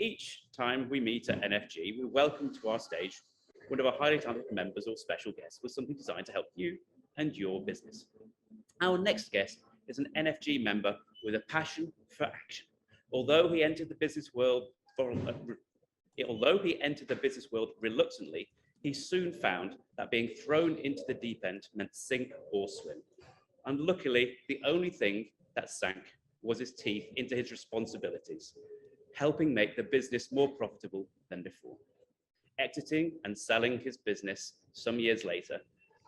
Each time we meet at NFG, we welcome to our stage one of our highly talented members or special guests with something designed to help you and your business. Our next guest is an NFG member with a passion for action. Although he entered the business world reluctantly, he soon found that being thrown into the deep end meant sink or swim. And luckily, the only thing that sank was his teeth into his responsibilities, helping make the business more profitable than before. Exiting and selling his business some years later,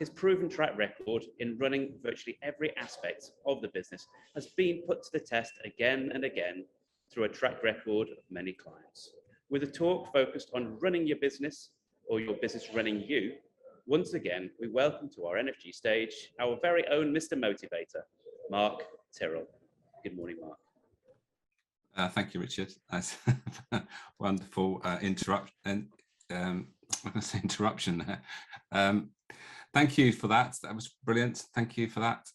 his proven track record in running virtually every aspect of the business has been put to the test again and again through a track record of many clients. With a talk focused on running your business or your business running you, once again, we welcome to our NFG stage our very own Mr Motivator, Mark Terrell. Good morning, Mark. Thank you, Richard. That's wonderful interruption there. Thank you for that. That was brilliant. Thank you for that.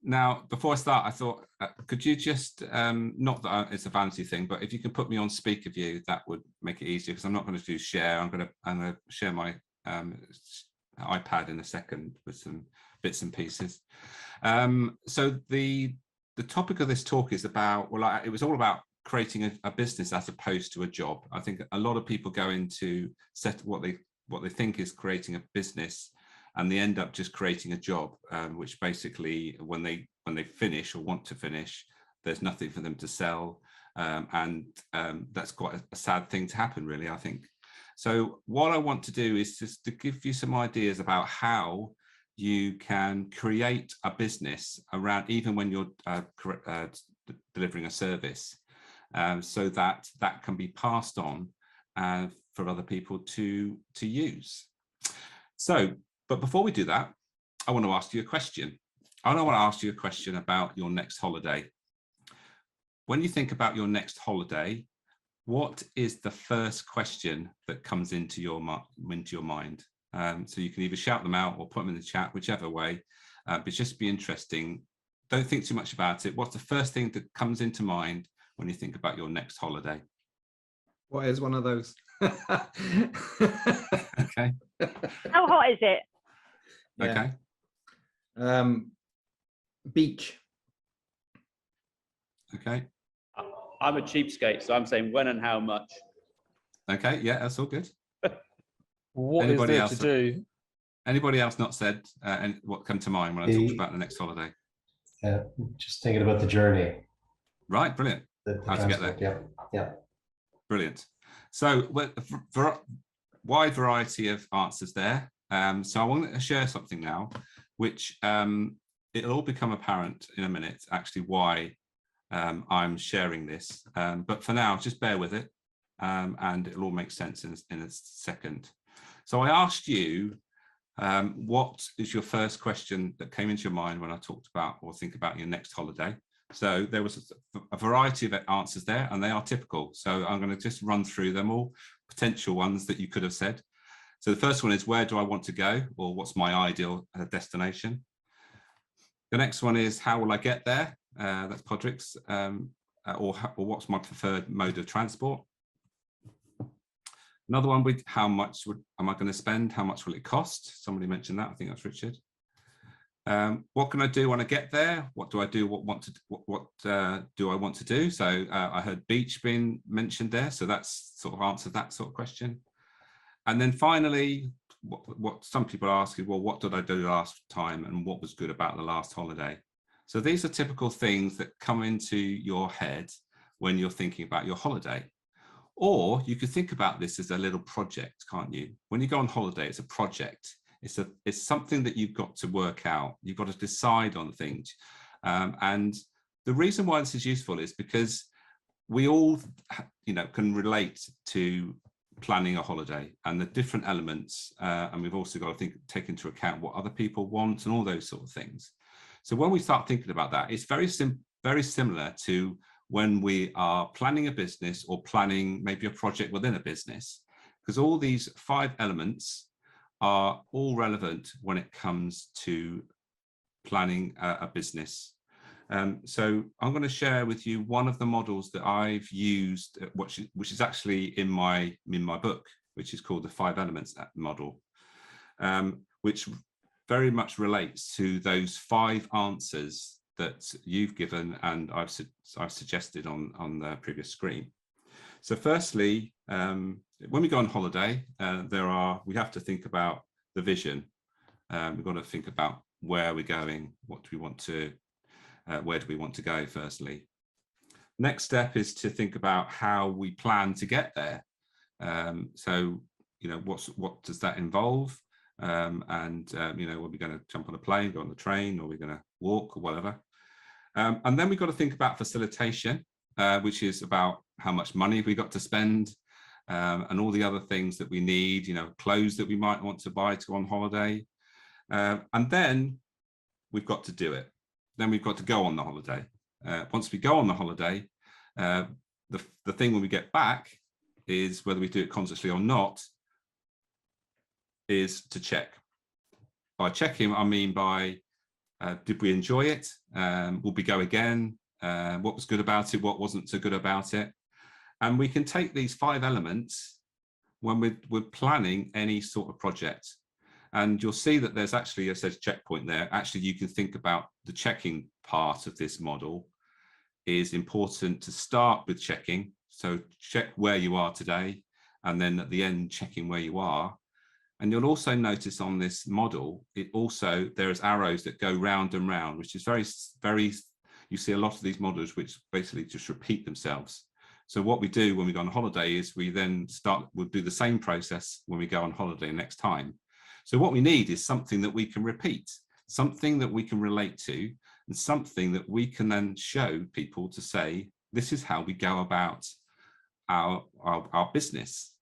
Now, before I start, I thought, could you just, not that it's a vanity thing, but if you can put me on speaker view, that would make it easier, because I'm not going to do share. I'm going to share my iPad in a second with some bits and pieces. So the topic of this talk is about, well, it was all about creating a business as opposed to a job. I think a lot of people go into set what they think is creating a business, and they end up just creating a job, which basically when they finish or want to finish, there's nothing for them to sell, and that's quite a sad thing to happen, really, I think. So what I want to do is just to give you some ideas about how you can create a business around, even when you're delivering a service, so that can be passed on for other people to use. So, but before we do that, I want to ask you a question. I want to ask you a question about your next holiday. When you think about your next holiday, what is the first question that comes into your mind? So you can either shout them out or put them in the chat, whichever way, but just be interesting. Don't think too much about it. What's the first thing that comes into mind when you think about your next holiday? What is one of those? Okay. How hot is it? Okay. Beach. Okay. I'm a cheapskate, so I'm saying when and how much. Okay, yeah, that's all good. What Anybody is there else to do? Anybody else not said and what come to mind when I talked about the next holiday? Just thinking about the journey. Right, brilliant. The How to get there. Yeah. Brilliant. So, wide variety of answers there. So I want to share something now, which it'll all become apparent in a minute, actually, why I'm sharing this. But for now, just bear with it, and it'll all make sense in a second. So I asked you, what is your first question that came into your mind when I talked about or think about your next holiday? So there was a variety of answers there, and they are typical. So I'm going to just run through them all, potential ones that you could have said. So the first one is, where do I want to go? Or what's my ideal destination? The next one is, how will I get there? That's Podrick's. Or what's my preferred mode of transport? Another one with, how much am I going to spend? How much will it cost? Somebody mentioned that. I think that's Richard. What can I do when I get there? What do I do? What do I want to do? So I heard beach being mentioned there. So that's sort of answered that sort of question. And then finally, what some people ask is, well, what did I do last time and what was good about the last holiday? So these are typical things that come into your head when you're thinking about your holiday. Or you could think about this as a little project, can't you? When you go on holiday, it's a project. It's something that you've got to work out. You've got to decide on things. And the reason why this is useful is because we all, can relate to planning a holiday and the different elements. And we've also got to take into account what other people want and all those sort of things. So when we start thinking about that, it's very similar to when we are planning a business or planning maybe a project within a business, because all these 5 elements are all relevant when it comes to planning a business. So I'm going to share with you one of the models that I've used, which is actually in my book, which is called the 5 Elements model, which very much relates to those 5 answers that you've given and I've suggested on the previous screen. So firstly, when we go on holiday, we have to think about the vision. We've got to think about where we're going, what do we want to, where do we want to go firstly. Next step is to think about how we plan to get there. So, you know, what does that involve? You know, are we going to jump on a plane, go on the train, or are we going to walk or whatever? And then we've got to think about facilitation, which is about how much money we got to spend, and all the other things that we need, you know, clothes that we might want to buy to go on holiday. And then we've got to do it. Then we've got to go on the holiday. Once we go on the holiday, the thing when we get back is, whether we do it consciously or not, is to check. By checking, I mean by, did we enjoy it? Will we go again? What was good about it? What wasn't so good about it? And we can take these 5 elements when we're planning any sort of project. And you'll see that there's actually, it says checkpoint there. Actually, you can think about the checking part of this model is important to start with checking. So check where you are today, and then at the end, checking where you are. And you'll also notice on this model, there's arrows that go round and round, which is very, you see a lot of these models which basically just repeat themselves. So what we do when we go on holiday is we'll do the same process when we go on holiday next time. So what we need is something that we can repeat, something that we can relate to, and something that we can then show people to say, this is how we go about our business.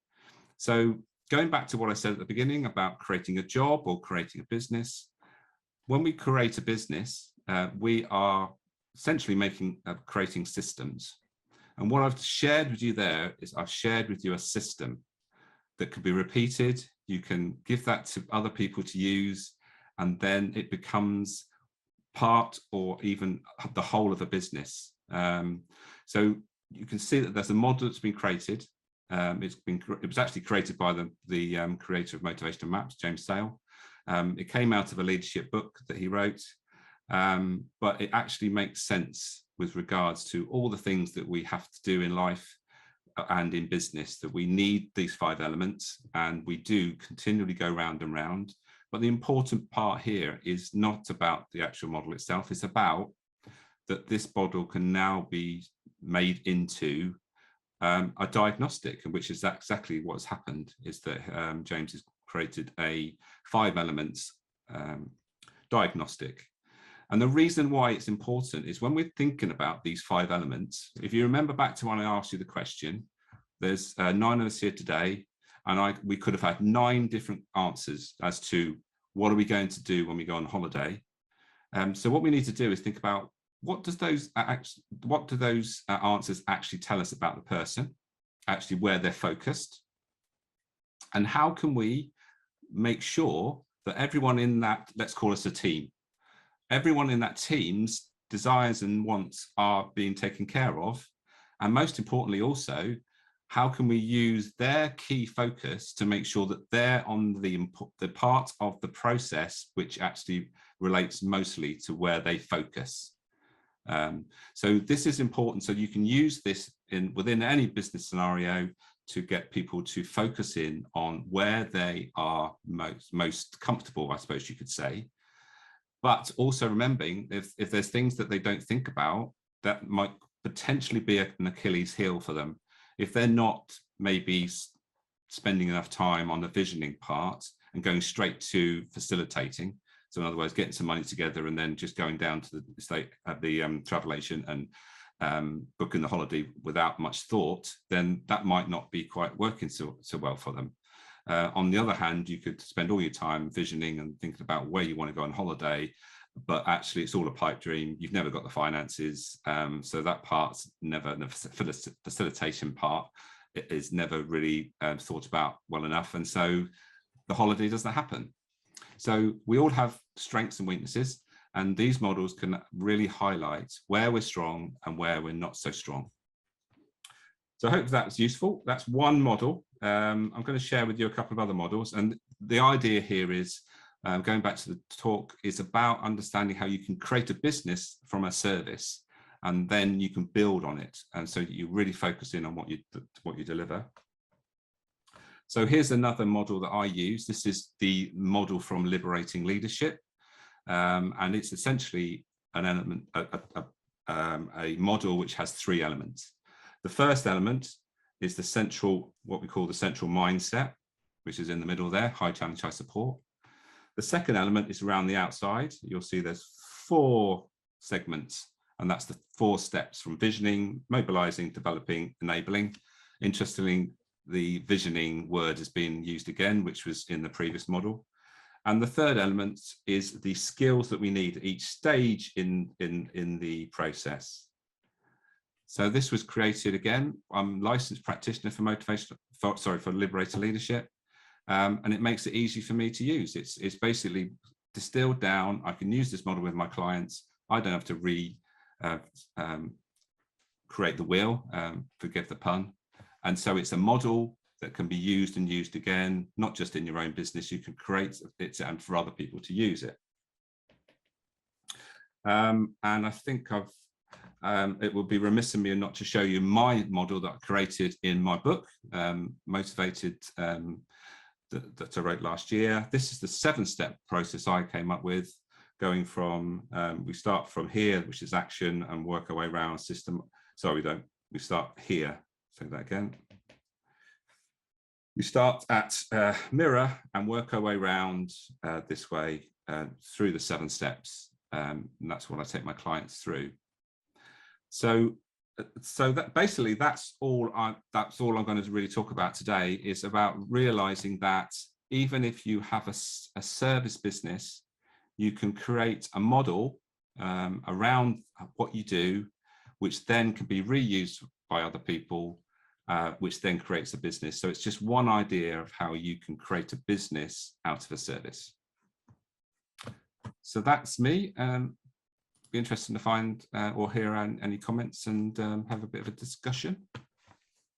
So going back to what I said at the beginning about creating a job or creating a business, when we create a business, we are essentially creating systems. And what I've shared with you there is I've shared with you a system that could be repeated. You can give that to other people to use, and then it becomes part or even the whole of a business. So you can see that there's a model that's been created. It was actually created by the creator of Motivational Maps, James Sale. It came out of a leadership book that he wrote, but it actually makes sense with regards to all the things that we have to do in life and in business, that we need these 5 elements, and we do continually go round and round. But the important part here is not about the actual model itself. It's about that this model can now be made into a diagnostic, which is exactly what's happened, is that James has created a 5 elements diagnostic. And the reason why it's important is when we're thinking about these 5 elements, if you remember back to when I asked you the question, there's 9 of us here today, and we could have had 9 different answers as to what are we going to do when we go on holiday. So what we need to do is think about, what do those answers actually tell us about the person, actually where they're focused, and how can we make sure that everyone in that, let's call us a team, everyone in that team's desires and wants are being taken care of, and most importantly also, how can we use their key focus to make sure that they're on the part of the process which actually relates mostly to where they focus. So this is important. So you can use this within any business scenario to get people to focus in on where they are most comfortable, I suppose you could say. But also remembering if there's things that they don't think about, that might potentially be an Achilles heel for them. If they're not maybe spending enough time on the visioning part and going straight to facilitating, so in other words, getting some money together and then just going down to the travel agent and booking the holiday without much thought, then that might not be quite working so well for them. On the other hand, you could spend all your time visioning and thinking about where you want to go on holiday, but actually it's all a pipe dream. You've never got the finances. So that part's never, the facilitation part is never really thought about well enough. And so the holiday doesn't happen. So we all have strengths and weaknesses. And these models can really highlight where we're strong and where we're not so strong. So I hope that's useful. That's one model. I'm going to share with you a couple of other models. And the idea here is, going back to the talk, is about understanding how you can create a business from a service, and then you can build on it. And so you really focus in on what you deliver. So here's another model that I use. This is the model from Liberating Leadership. And it's essentially an element, a model which has three elements. The first element is the central, what we call the central mindset, which is in the middle there, high challenge, high support. The second element is around the outside. You'll see there's 4 segments, and that's the 4 steps from visioning, mobilizing, developing, enabling. Interestingly, the visioning word has been used again, which was in the previous model. And the third element is the skills that we need at each stage in the process. So this was created again. I'm licensed practitioner for for Liberator Leadership. And it makes it easy for me to use. It's basically distilled down. I can use this model with my clients. I don't have to create the wheel, forgive the pun. And so it's a model that can be used and used again, not just in your own business. You can create it and for other people to use it. And I think it would be remiss of me not to show you my model that I created in my book, Motivated, that I wrote last year. This is the 7-step process I came up with, going from, we start from here, which is action, and work our way around system. Sorry, we start here. Say that again. We start at mirror and work our way around this way through the 7 steps. And that's what I take my clients through. So that basically that's all I'm going to really talk about today, is about realizing that even if you have a service business, you can create a model around what you do, which then can be reused by other people, which then creates a business. So it's just one idea of how you can create a business out of a service. So that's me. Be interested to find or hear any comments and have a bit of a discussion.